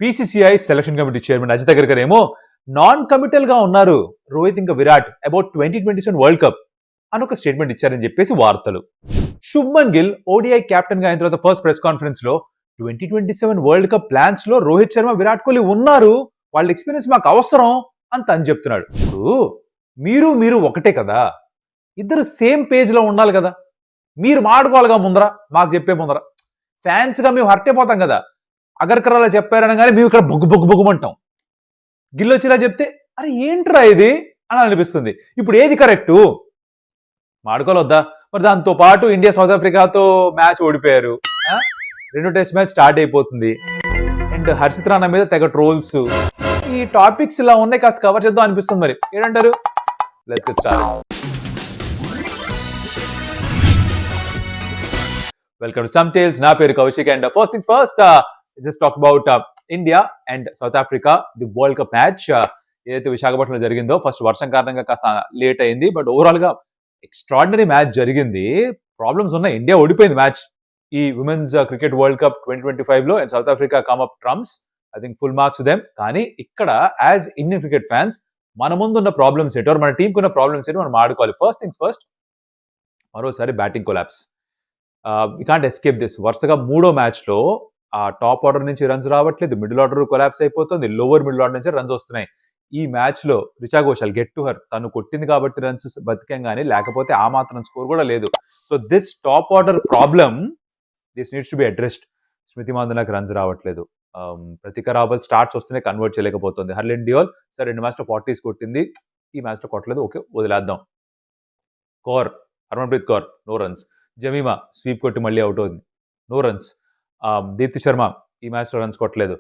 BCCI selection committee chairman Ajit Agarkar ఏమో non committal గా ఉన్నారు రోహిత్ ఇంకా విరాట్ అబౌట్ 2027 వరల్డ్ కప్ అని ఒక స్టేట్మెంట్ ఇచ్చారని చెప్పేసి వార్తలు. శుభ్మన్ గిల్ ఓడిఐ కెప్టెన్ గా అయిన తర్వాత ఫస్ట్ ప్రెస్ కాన్ఫరెన్స్ లో 2027 వరల్డ్ కప్ ప్లాన్స్ లో రోహిత్ శర్మ విరాట్ కోహ్లీ ఉన్నారు, వాళ్ళ ఎక్స్పీరియన్స్ మాకు అవసరం అని తను చెప్తున్నాడు. ఇప్పుడు మీరు ఒకటే కదా, ఇద్దరు సేమ్ పేజ్ లో ఉండాలి కదా, మీరు మాడుకోవాలిగా ముందర, మాకు చెప్పే ముందర. ఫ్యాన్స్ గా మేము హర్ట్ అయిపోతాం కదా, అగర్కర్ అలా చెప్పారనగానే మేము ఇక్కడ బొగ్గుమంటాం. గిల్ వచ్చి ఇలా చెప్తే అరే ఏంట్రా ఇది అని అనిపిస్తుంది. ఇప్పుడు ఏది కరెక్టు? మాడుకోవాలొద్దా? మరి దాంతో పాటు ఇండియా సౌత్ ఆఫ్రికాతో మ్యాచ్ ఓడిపోయారు, రెండో టెస్ట్ మ్యాచ్ స్టార్ట్ అయిపోతుంది, అండ్ హర్షిత్ రాణా మీద తెగ ట్రోల్స్. ఈ టాపిక్స్ ఇలా ఉన్నాయి, కాస్త కవర్ చేద్దాం అనిపిస్తుంది. మరి ఏంటంటారు? Let's get started. Welcome to some tales. నా పేరు Kaushik and first things first, just talk about India and South Africa the world cup match ఏదైతే విశాఖపట్నంలో జరిగిందో. ఫస్ట్ వర్షం కారణంగా కాస్త లేట్ అయింది, బట్ ఓవరాల్ గా ఎక్స్ట్రాడినరీ మ్యాచ్ జరిగింది. ప్రాబ్లమ్స్ ఉన్నాయి, ఇండియా ఓడిపోయింది మ్యాచ్ ఈ విమెన్స్ క్రికెట్ వరల్డ్ కప్ 2025 లో, and South Africa come up trumps. I think full marks them. కానీ ఇక్కడ యాజ్ ఇండియన్ క్రికెట్ ఫ్యాన్స్ మన ముందున్న ప్రాబ్లమ్స్ ఏంటో, మన టీంకి ఉన్న ప్రాబ్లమ్స్ ఏంటో మనం ఆడుకోవాలి. ఫస్ట్ థింగ్స్ ఫస్ట్, మరోసారి batting collapse. We can't escape this. వరుసగా మూడో మ్యాచ్ లో ఆ టాప్ ఆర్డర్ నుంచి రన్స్ రావట్లేదు, మిడిల్ ఆర్డర్ కొలాప్స్ అయిపోతుంది, లోవర్ మిడిల్ ఆర్డర్ నుంచి రన్స్ వస్తున్నాయి. ఈ మ్యాచ్ లో Richa Ghoshal get to her, తను కొట్టింది కాబట్టి రన్స్ బతికాం, కానీ లేకపోతే ఆ మాత్రం స్కోర్ కూడా లేదు. So this top order problem, this needs to be addressed. Smriti మందనకు రన్స్ రావట్లేదు, ప్రతిక రావల్ స్టార్ట్స్ వస్తూనే కన్వర్ట్ చేయలేకపోతుంది. హర్లిన్ డియోల్ సరే 2 మ్యాచ్ లో 40s కొట్టింది, ఈ మ్యాచ్ లో కొట్టలేదు, ఓకే వదిలేద్దాం. Harmanpreet Kaur no runs. Jemimah sweep కొట్టి మళ్ళీ అవుట్ అవుతుంది, నో రన్స్. దీప్తి శర్మ ఈ మ్యాచ్ లో రన్స్ కొట్టలేదు.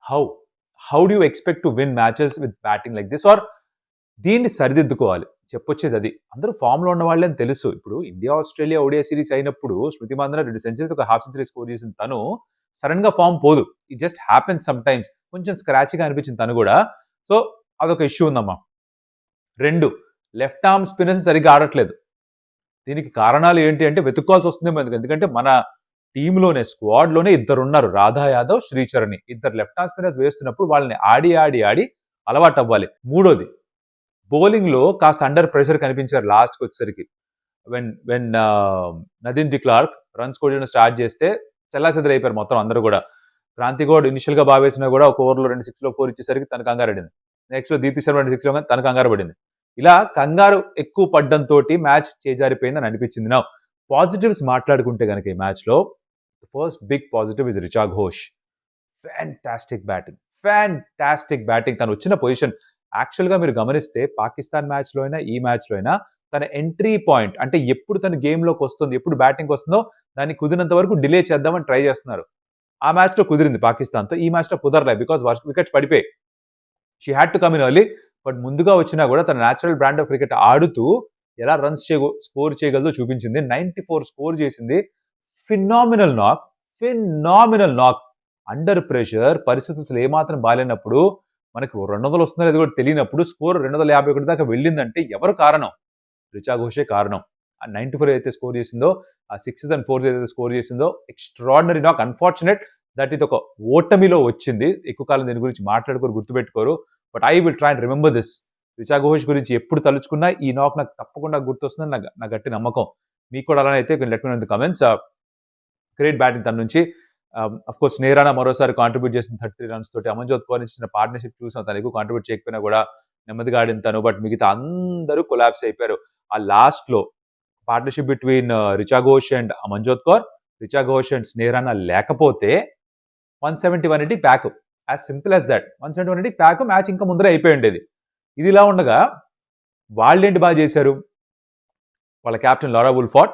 How do you expect to win matches with batting like this? Or దీన్ని సరిదిద్దుకోవాలి. చెప్పొచ్చేది అది. అందరూ ఫామ్ లో ఉన్న వాళ్ళే అని తెలుసు. ఇప్పుడు ఇండియా ఆస్ట్రేలియా ఓడిఐ సిరీస్ అయినప్పుడు స్మృతి మందన 2 సెంచరీస్ ఒక హాఫ్ సెంచరీ స్కోర్ చేసిన తను సడన్ గా ఫామ్ పోదు. It just happens some times. కొంచెం స్క్రాచ్గా అనిపించింది తను కూడా. సో అదొక ఇష్యూ ఉందమ్మా. 2, లెఫ్ట్ ఆర్మ్ స్పిన్నర్స్ సరిగ్గా ఆడట్లేదు. దీనికి కారణాలు ఏంటి అంటే వెతుక్కోవాల్సి వస్తుందేమో. ఎందుకంటే మన టీంలోనే స్క్వాడ్లోనే ఇద్దరు ఉన్నారు, రాధా యాదవ్, శ్రీచరణి. ఇద్దరు లెఫ్ట్ ఆర్మ్ స్పిన్నర్స్ వేస్తున్నప్పుడు వాళ్ళని ఆడి అలవాటు అవ్వాలి. మూడోది, బౌలింగ్ లో కాస్త అండర్ ప్రెషర్ కనిపించారు లాస్ట్కి వచ్చేసరికి. When Nadeem de Clark runs కొట్టడం స్టార్ట్ చేస్తే చెల్లాచెదరు అయిపోయారు మొత్తం అందరూ కూడా. క్రాంతి గౌడ్ ఇనిషియల్ గా బాగా వేసినా కూడా ఒక ఓవర్లో 2 6 4 ఇచ్చేసరికి తనకు కంగారు పడింది. నెక్స్ట్ లో దీప్తి శర్మ 2 6 తనకు కంగారు పడింది. ఇలా కంగారు ఎక్కువ పడ్డంతో మ్యాచ్ చేజారిపోయిందని అనిపించింది. నా పాజిటివ్స్ మాట్లాడుకుంటే కనుక ఈ మ్యాచ్ లో first big positive is Richa Ghosh. Fantastic batting. తను వచ్చిన పొజిషన్ యాక్చువల్ గా మీరు గమనిస్తే పాకిస్తాన్ మ్యాచ్ లో అయినా ఈ మ్యాచ్ లో అయినా తన ఎంట్రీ పాయింట్ అంటే ఎప్పుడు తన గేమ్ లోకి వస్తుంది, ఎప్పుడు బ్యాటింగ్ వస్తుందో దాన్ని కుదిరినంత వరకు డిలే చేద్దామని ట్రై చేస్తున్నారు. ఆ మ్యాచ్ లో కుదిరింది పాకిస్తాన్ తో, ఈ మ్యాచ్ లో కుదరలే బికాస్ వికెట్స్ పడిపోయి. She had to come in early. But ముందుగా వచ్చినా కూడా తన న్యాచురల్ బ్రాండ్ ఆఫ్ క్రికెట్ ఆడుతూ ఎలా రన్స్ స్కోర్ చేయగలదో చూపించింది. 94 స్కోర్ చేసింది. ఫినామినల్ నాక్. అండర్ ప్రెషర్ పరిస్థితులు అసలు ఏమాత్రం బాగాలేనప్పుడు, మనకి 200 వస్తుందో లేదో కూడా తెలియనప్పుడు స్కోర్ 251 దాకా వెళ్ళిందంటే ఎవరు కారణం? రిచా ఘోషే కారణం. ఆ 94 అయితే స్కోర్ చేసిందో, ఆ 6s and 4s అయితే స్కోర్ చేసిందో, ఎక్స్ట్రాడినరీ నాక్. అన్ఫార్చునేట్ దట్ ఇది ఒక ఓటమిలో వచ్చింది. ఎక్కువ కాలం దీని గురించి మాట్లాడుకోరు, గుర్తుపెట్టుకోరు. But I will try and remember this. Richa Ghosh గురించి ఎప్పుడు తలుచుకున్నా ఈ నాక్ నాకు తప్పకుండా గుర్తొస్తుందని నా గట్టి నమ్మకం. మీకు కూడా అలానే అయితే let me know in the comments. Great batting తన నుంచి. అఫ్ కోర్స్ నేరానా మరోసారి కాంట్రిబ్యూట్ చేసిన 33 runs తోటి. అమన్జోత్ కౌర్ నుంచి పార్ట్నర్షిప్ చూసాం, తను ఎక్కువ కాంట్రిబ్యూట్ చేయకపోయినా కూడా నెమ్మదిగా ఆడిన తను. బట్ మిగతా అందరూ కొలాప్స్ అయిపోయారు. ఆ లాస్ట్ లో partnership between Richa Ghosh and Amanjot Kaur, Richa Ghosh and నేరానా లేకపోతే 170 pack. As simple as that. 170 pack, match ఇంకా ముందరే అయిపోయి ఉండేది. ఇది ఇలా ఉండగా వాళ్ళేంటి బాగా చేశారు, వాళ్ళ కెప్టెన్ లారా వుల్ఫార్డ్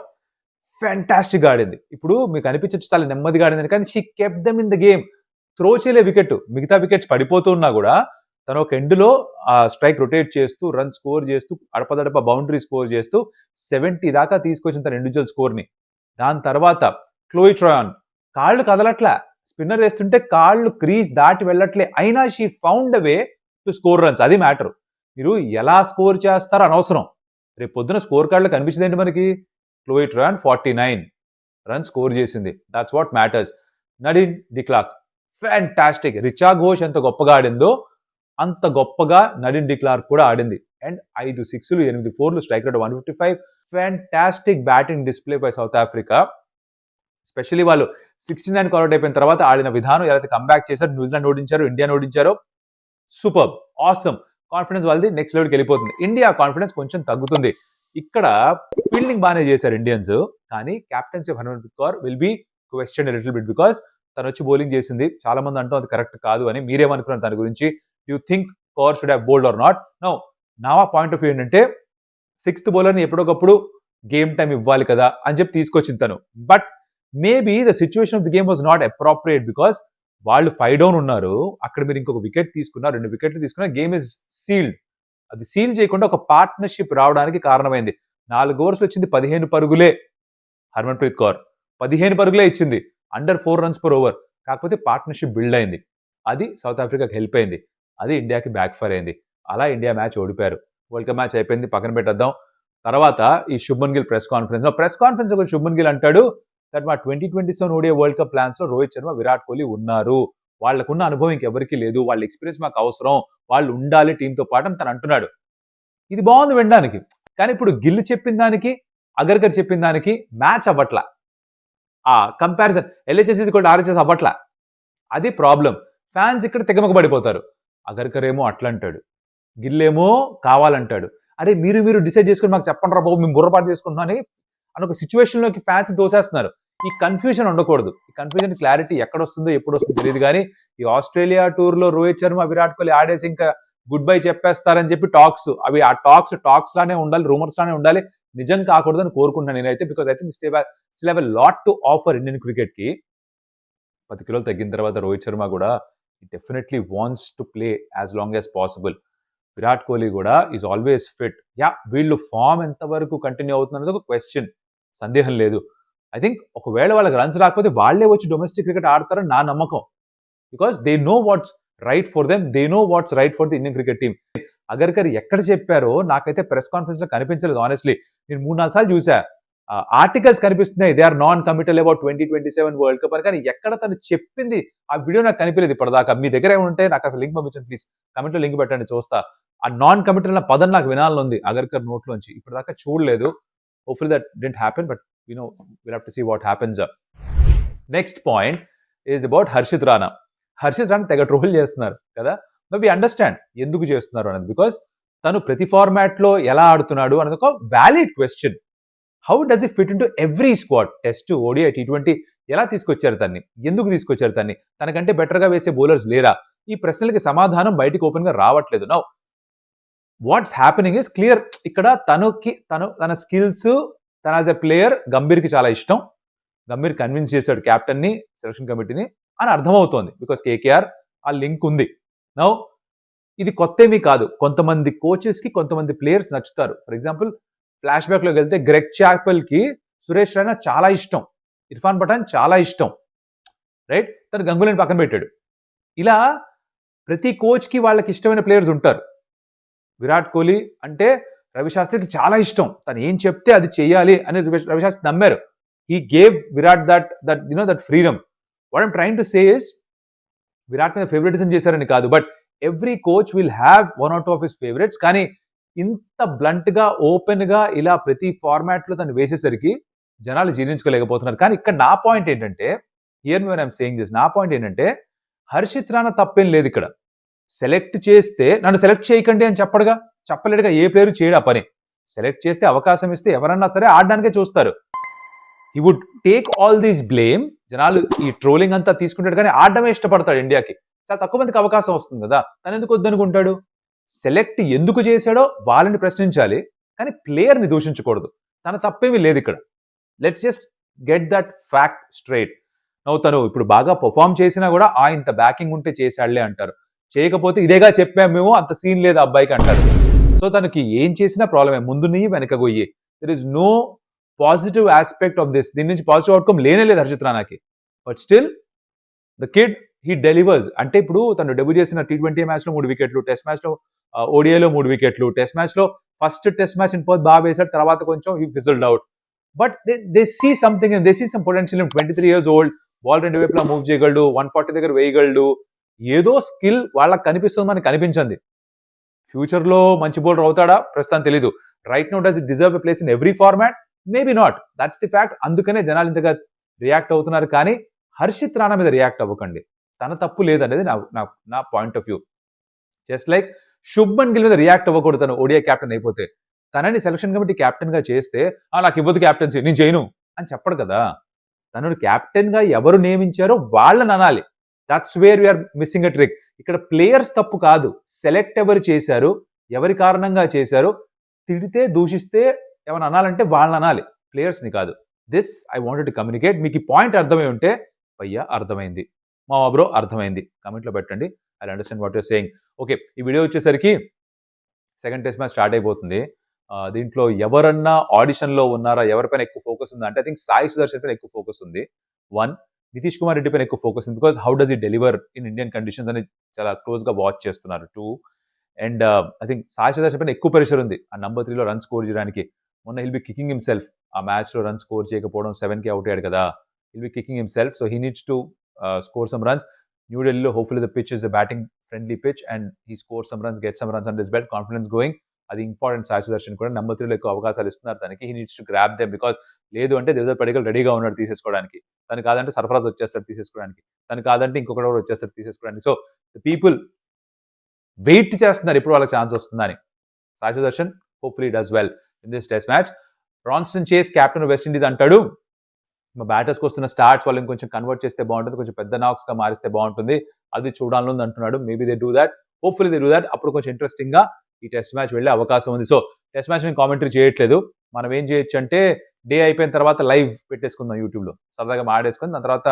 ఫ్యాంటాస్టిక్ ఆడింది. ఇప్పుడు మీకు అనిపించచ్చు చాలా నెమ్మదిగా ఆడిందని, కానీ she kept them in the game. Throw చేయలే వికెట్, మిగతా వికెట్స్ పడిపోతూ ఉన్నా కూడా తను ఒక ఎండ్లో ఆ స్ట్రైక్ రొటేట్ చేస్తూ రన్ స్కోర్ చేస్తూ అడపదడప బౌండరీ స్కోర్ చేస్తూ 70 దాకా తీసుకొచ్చిన తన ఇండివిజువల్ స్కోర్ని. దాని తర్వాత క్లోయి ట్రయాన్ కాళ్ళు కదలట్లే, స్పిన్నర్ వేస్తుంటే కాళ్ళు క్రీజ్ దాటి వెళ్ళట్లే, అయినా she found a way to score runs. అది మ్యాటర్. మీరు ఎలా స్కోర్ చేస్తారో అనవసరం. రేపు పొద్దున స్కోర్ కార్డులో కనిపించింది ఏంటి మనకి? క్లోయి ట్రయాన్ 49 రన్స్ స్కోర్ చేసింది. That's what matters. Nadine de Klerk fantastic. Richa Ghosh ఎంత గొప్పగా ఆడిందో అంత గొప్పగా నడిన్ డిక్లార్క్ కూడా ఆడింది. అండ్ 5 6లు 8 4లు strike rate 155. Fantastic batting display by South Africa. Specially వాళ్ళు 69 అవుట్ అయిపోయిన తర్వాత ఆడిన విధానం, ఎవరైతే కంబ్యాక్ చేశారు, న్యూజిలాండ్ ఓడించారు, ఇండియాని ఓడించారో, సూపర్, ఆసమ్. కాన్ఫిడెన్స్ వాళ్ళది నెక్స్ట్ లెవెల్కి వెళ్ళిపోతుంది. ఇండియా కాన్ఫిడెన్స్ కొంచెం తగ్గుతుంది. ఇక్కడ ఫీల్డింగ్ బాగానే చేశారు ఇండియన్స్, కానీ captaincy of Harmanpreet Kaur will be question little bit because తను వచ్చి బౌలింగ్ చేసింది. చాలా మంది అంటాం అది కరెక్ట్ కాదు అని. మీరేమనుకున్నారు దాని గురించి? You think Kaur should have bowled or not? No, నా పాయింట్ ఆఫ్ వ్యూ ఏంటంటే 6th బౌలర్ని ఎప్పటికప్పుడు గేమ్ టైం ఇవ్వాలి కదా అని చెప్పి తీసుకొచ్చింది తను. But maybe the situation of the game was not appropriate because వాళ్ళు 5 డౌన్ ఉన్నారు. అక్కడ మీరు ఇంకొక వికెట్ తీసుకున్నారు, 2 వికెట్లు తీసుకున్నారు, గేమ్ ఇస్ సీల్డ్. అది సీల్ చేయకుండా ఒక పార్ట్నర్షిప్ రావడానికి కారణమైంది. 4 ఓవర్స్ వచ్చింది 15 పరుగులే. హర్మన్ప్రీత్ కౌర్ 15 పరుగులే ఇచ్చింది, అండర్ 4 runs per over. కాకపోతే పార్ట్నర్షిప్ బిల్డ్ అయింది. అది సౌత్ ఆఫ్రికాకి హెల్ప్ అయింది. అది ఇండియాకి బ్యాక్ ఫైర్ అయింది. అలా ఇండియా మ్యాచ్ ఓడిపోయారు. వరల్డ్ కప్ మ్యాచ్ అయిపోయింది, పక్కన పెట్టేద్దాం. తర్వాత ఈ శుభ్మన్ గిల్ ప్రెస్ కాన్ఫరెన్స్ లో శుభ్మన్ గిల్ అంటాడు దట్ మా 2027 ఓడిఐ వరల్డ్ కప్ ప్లాన్స్ లో రోహిత్ శర్మ, విరాట్ కోహ్లీ ఉన్నారు. వాళ్ళకున్న అనుభవం ఇంకెవరికి లేదు, వాళ్ళ ఎక్స్పీరియన్స్ మాకు అవసరం, వాళ్ళు ఉండాలి టీంతో పాటు అని తను అంటున్నాడు. ఇది బాగుంది వినడానికి. కానీ ఇప్పుడు గిల్ చెప్పిన దానికి, అగర్కర్ చెప్పిన దానికి మ్యాచ్ అవ్వట్లా. ఆ కంపారిజన్ LHS RHS అవ్వట్లా. అది ప్రాబ్లం. ఫ్యాన్స్ ఇక్కడ తెగమక పడిపోతారు. అగర్కర్ ఏమో అట్లా అంటాడు, గిల్ ఏమో కావాలంటాడు. అరే మీరు డిసైడ్ చేసుకుని మాకు చెప్పండి రా బాబు, మేము బుర్రపాటు చేసుకుంటున్నాం అని ఒక సిచ్యువేషన్ లోకి ఫ్యాన్స్ తోసేస్తున్నారు. ఈ కన్ఫ్యూజన్ ఉండకూడదు. ఈ కన్ఫ్యూజన్ క్లారిటీ ఎక్కడ వస్తుందో ఎప్పుడు వస్తుందో తెలియదు. కానీ ఈ ఆస్ట్రేలియా టూర్ లో రోహిత్ శర్మ, విరాట్ కోహ్లీ ఆడేసి ఇంకా గుడ్ బై చెప్పేస్తారని చెప్పి టాక్స్, అవి ఆ టాక్స్ లానే ఉండాలి, రూమర్స్ లానే ఉండాలి, నిజం కాకూడదని కోరుకుంటున్నాను నేనైతే. Because I think still have a lot to offer Indian cricket కి. 10 కిలోలు తగ్గిన తర్వాత రోహిత్ శర్మ కూడా definitely wants to play as long as possible. Virat Kohli కూడా ఈజ్ ఆల్వేస్ ఫిట్. వీళ్ళు ఫామ్ ఎంతవరకు కంటిన్యూ అవుతున్నది ఒక క్వశ్చన్, సందేహం లేదు. ఐ థింక్ ఒకవేళ వాళ్ళకి రన్స్ రాకపోతే వాళ్ళే వచ్చి డొమెస్టిక్ క్రికెట్ ఆడతారని నా నమ్మకం. Because they know what's right for them, they know what's right for the Indian cricket team. Agharkar ఎక్కడ చెప్పారో నాకైతే ప్రెస్ కాన్ఫరెన్స్ లో కనిపించలేదు. ఆనెస్ట్లీ నేను 3-4 సార్లు చూసా, ఆర్టికల్స్ కనిపిస్తున్నాయి, they are non committal about 2027 world cup అని. కానీ ఎక్కడ తను చెప్పింది ఆ వీడియో నాకు కనిపించలేదు ఇప్పటిదాకా. మీ దగ్గర ఏముంటే నాకు అసలు లింక్ పంపించండి ప్లీజ్, కమెంట్ లో లింక్ పెట్టండి చూస్తా. ఆ నాన్ కమిటల్ అన్న పదం నాకు వినాలని ఉంది అగర్కర్ నోట్లోంచి, ఇప్పటిదాకా చూడలేదు. Hopefully that didn't happen, but we'll have to see what happens. Next point is about Harshit Rana. Harshit Rana తెగ ట్రోల్ చేస్తున్నారు కదా. బట్ వి అండర్స్టాండ్ ఎందుకు చేస్తున్నారు అనేది. బికాస్ తను ప్రతి ఫార్మాట్ లో ఎలా ఆడుతున్నాడు అనేది ఒక valid question. How does it fit in to every squad? Test, ODI, T20 ఎలా తీసుకొచ్చారు తన్ని? ఎందుకు తీసుకొచ్చారు తన్ని? తనకంటే బెటర్ గా వేసే బౌలర్స్ లేరా? ఈ ప్రశ్నలకి సమాధానం బయటికి ఓపెన్ గా రావట్లేదు. Now what's happening is clear. ఇక్కడ తన స్కిల్స్, తన యాజ్ ఎ ప్లేయర్ గంభీర్కి చాలా ఇష్టం. గంభీర్ కన్విన్స్ చేశాడు కెప్టెన్ ని, సెలక్షన్ కమిటీని అని అర్థమవుతోంది. బికాస్ KKR ఆ లింక్ ఉంది. నౌ ఇది కొత్త ఏమీ కాదు. కొంతమంది కోచెస్ కి కొంతమంది ప్లేయర్స్ నచ్చుతారు. ఫర్ ఎగ్జాంపుల్ ఫ్లాష్ బ్యాక్ లోకి వెళ్తే గ్రెగ్ చాపెల్ కి సురేష్ రైనా చాలా ఇష్టం, ఇర్ఫాన్ పఠాన్ చాలా ఇష్టం, రైట్? తను గంగూలీని పక్కన పెట్టాడు. ఇలా ప్రతి కోచ్ కి వాళ్ళకి ఇష్టమైన ప్లేయర్స్ ఉంటారు. విరాట్ కోహ్లీ అంటే రవిశాస్త్రికి చాలా ఇష్టం, తను ఏం చెప్తే అది చెయ్యాలి అని రవిశాస్త్రి నమ్మారు. He gave Virat that freedom. What I'm trying to say is, Virat మీద ఫేవరెటిజం చేశారని కాదు, but every coach will have 1 or 2 of his favourites. కానీ ఇంత బ్లంట్ గా, ఓపెన్ గా ఇలా ప్రతి ఫార్మాట్ లో తను వేసేసరికి జనాలు జీర్ణించుకోలేకపోతున్నారు. కానీ ఇక్కడ నా పాయింట్ ఏంటంటే, here me when I'm saying this, నా పాయింట్ ఏంటంటే హర్షిత్ రాణా తప్పేం లేదు ఇక్కడ. సెలెక్ట్ చేస్తే నన్ను సెలెక్ట్ చేయకండి అని చెప్పలేడుగా. ఏ ప్లేయర్ చేయడు ఆ పని. సెలెక్ట్ చేస్తే, అవకాశం ఇస్తే ఎవరన్నా సరే ఆడడానికే చూస్తారు. He would take all these blame. జనాలు ఈ ట్రోలింగ్ అంతా తీసుకుంటాడు కానీ ఆడడమే ఇష్టపడతాడు. ఇండియాకి చాలా తక్కువ మందికి అవకాశం వస్తుంది కదా, తను ఎందుకు వద్దనుకుంటాడు? సెలెక్ట్ ఎందుకు చేశాడో వాళ్ళని ప్రశ్నించాలి, కానీ ప్లేయర్ని దూషించకూడదు. తన తప్పేమీ లేదు ఇక్కడ. Let's just get that fact straight. తను ఇప్పుడు బాగా పర్ఫామ్ చేసినా కూడా ఇంత బ్యాకింగ్ ఉంటే చేశాడులే అంటారు. చేయకపోతే ఇదేగా చెప్పాము మేము, అంత సీన్ లేదు అబ్బాయికి అంటారు. సో తనకి ఏం చేసినా ప్రాబ్లమే, ముందు నెయ్యి వెనక గొయ్యి. There is no positive aspect of this. దీని నుంచి పాజిటివ్ అవుట్కమ్ లేనే లేదు హర్షిత్ రాణాకి. But still the kid he delivers. అంటే ఇప్పుడు తను డెబ్యూ చేసిన T20 మ్యాచ్ లో 3 వికెట్లు, టెస్ట్ మ్యాచ్ లో ఓడిఐలో 3 వికెట్లు, టెస్ట్ మ్యాచ్ లో first test match in Perth బాగా వేశాడు, తర్వాత కొంచెం he fizzled out. But they see something, they see some potential. 23 years old, ball 2 వైపులా మూవ్ చేయగలడు, 140 దగ్గర వేయగలడు. ఏదో స్కిల్ వాళ్ళకి కనిపిస్తుంది, మనకి కనిపించింది. ఫ్యూచర్లో మంచి బౌలర్ అవుతాడా ప్రస్తుతం తెలీదు. Right now does it deserve a place in every format? Maybe not. That's the fact. అందుకనే జనాలు ఇంతగా రియాక్ట్ అవుతున్నారు. కానీ హర్షిత్ రాణా మీద రియాక్ట్ అవ్వకండి. తన తప్పు లేదనేది నా point of view. Just like Shubman Gill మీద రియాక్ట్ అవ్వకూడదు. తను ఓడిఐ క్యాప్టెన్ అయిపోతే. తనని సెలక్షన్ కమిటీ క్యాప్టెన్ గా చేస్తే నాకు ఇవ్వదు క్యాప్టెన్సీ, నేను చేయను అని చెప్పడు కదా. తనను క్యాప్టెన్ గా ఎవరు నియమించారో వాళ్ళని అనాలి. That's where we are missing a trick. ఇక్కడ ప్లేయర్స్ తప్పు కాదు, సెలెక్ట్ ఎవరు చేశారు, ఎవరి కారణంగా చేశారు. తిడితే దూషిస్తే ఏమైనా అనాలంటే వాళ్ళని అనాలి, ప్లేయర్స్ని కాదు. This I wanted to communicate. మీకు ఈ పాయింట్ అర్థమై ఉంటే భయ్యా అర్థమైంది, మా బ్రో అర్థమైంది, కామెంట్లో పెట్టండి. I understand what you're saying. Okay, ఈ వీడియో వచ్చేసరికి సెకండ్ టెస్ట్ మ్యాచ్ స్టార్ట్ అయిపోతుంది. దీంట్లో ఎవరన్నా ఆడిషన్లో ఉన్నారా, ఎవరిపైన ఎక్కువ ఫోకస్ ఉందా అంటే ఐ థింక్ సాయి సుదర్శన్ పైన ఎక్కువ ఫోకస్ ఉంది. 1, నితీష్ కుమార్ రెడ్డి పైన ఎక్కువ ఫోకస్ ఉంది. Because how does he deliver in Indian conditions అని చాలా క్లోజ్గా వాచ్ చేస్తున్నారు. 2, and I think Sai Sudarshan పైన ఎక్కువ ప్రెషర్ ఉంది ఆ నంబర్ 3లో రన్ స్కోర్ చేయడానికి. మొన్న హిల్ బి కికింగ్ హిమ్సెల్ఫ్. ఆ మ్యాచ్లో రన్ స్కోర్ చేయకపోవడం, 7కి అవుట్ అయ్యాడు కదా. He'll be kicking himself. So he needs to score some runs. న్యూఢిల్లీలో hopefully the pitch is a batting friendly pitch and he score some runs, get some runs and his belt, confidence going. అది important. Sai Sudharsan కూడా number 3లో ఎక్కువ అవకాశాలు ఇస్తున్నారు తనకి. He needs to grab them. Because లేదు అంటే దేవదత్ పడికల్ రెడీగా ఉన్నాడు తీసేసుకోవడానికి. తను కాదంటే సర్ఫరాజ్ వచ్చేస్తాడు తీసేసుకోవడానికి. తను కాదంటే ఇంకొకటి కూడా వచ్చేస్తాడు తీసేసుకోవడానికి. సో ద పీపుల్ వెయిట్ చేస్తున్నారు ఎప్పుడు వాళ్ళకి ఛాన్స్ వస్తుందని. Sai Sudharsan hopefully does well in this test match. Roston Chase captain West Indies అంటాడు, మా బ్యాటర్స్కి వస్తున్న స్టార్ట్స్ వాళ్ళని కొంచెం కన్వర్ట్ చేస్తే బాగుంటుంది, కొంచెం పెద్ద నాక్స్గా మారిస్తే బాగుంటుంది, అది చూడాలని అంటున్నాడు. Maybe they do that, hopefully they do that. అప్పుడు కొంచెం ఇంట్రెస్టింగ్గా ఈ టెస్ట్ మ్యాచ్ వెళ్ళే అవకాశం ఉంది. సో టెస్ట్ మ్యాచ్ నేను కామెంటరీ చేయట్లేదు. మనం ఏం చేయొచ్చు అంటే డే అయిపోయిన తర్వాత లైవ్ పెట్టేసుకుందాం యూట్యూబ్లో, సరదాగా మాడేసుకుందాం, దాని తర్వాత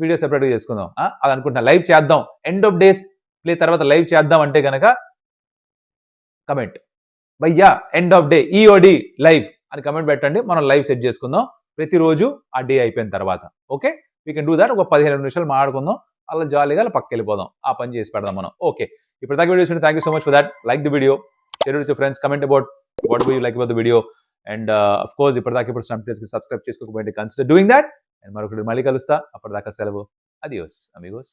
వీడియో సెపరేట్గా చేసుకుందాం. అది అనుకుంటున్నా. లైవ్ చేద్దాం, ఎండ్ ఆఫ్ డేస్ ప్లే తర్వాత లైవ్ చేద్దాం అంటే కనుక కమెంట్ భయ్యా end of day EOD live అని కమెంట్ పెట్టండి. మనం లైవ్ సెట్ చేసుకుందాం ప్రతిరోజు ఆ డే అయిపోయిన తర్వాత. Okay, we can do that. ఒక 15 నిమిషాలు మాట్లాడుకుందాం, అలా జాలీగా పక్కకి వెళ్ళిపోదాం, ఆ పని చేసి పెడదాం మనం. ఓకే, ఇప్పుడు దాకా videos thank you so much for that. Like the video, share with your friends, comment about what do you like about the video. And of course ఇప్పుడు సబ్స్క్రైబ్ చేసుకోకపోతే కన్సిడర్ డూయింగ్ దాట్. అండ్ మరొకటి మళ్ళీ కలుస్తా. అప్పటిదాకా సెలవు. Adios Amigos.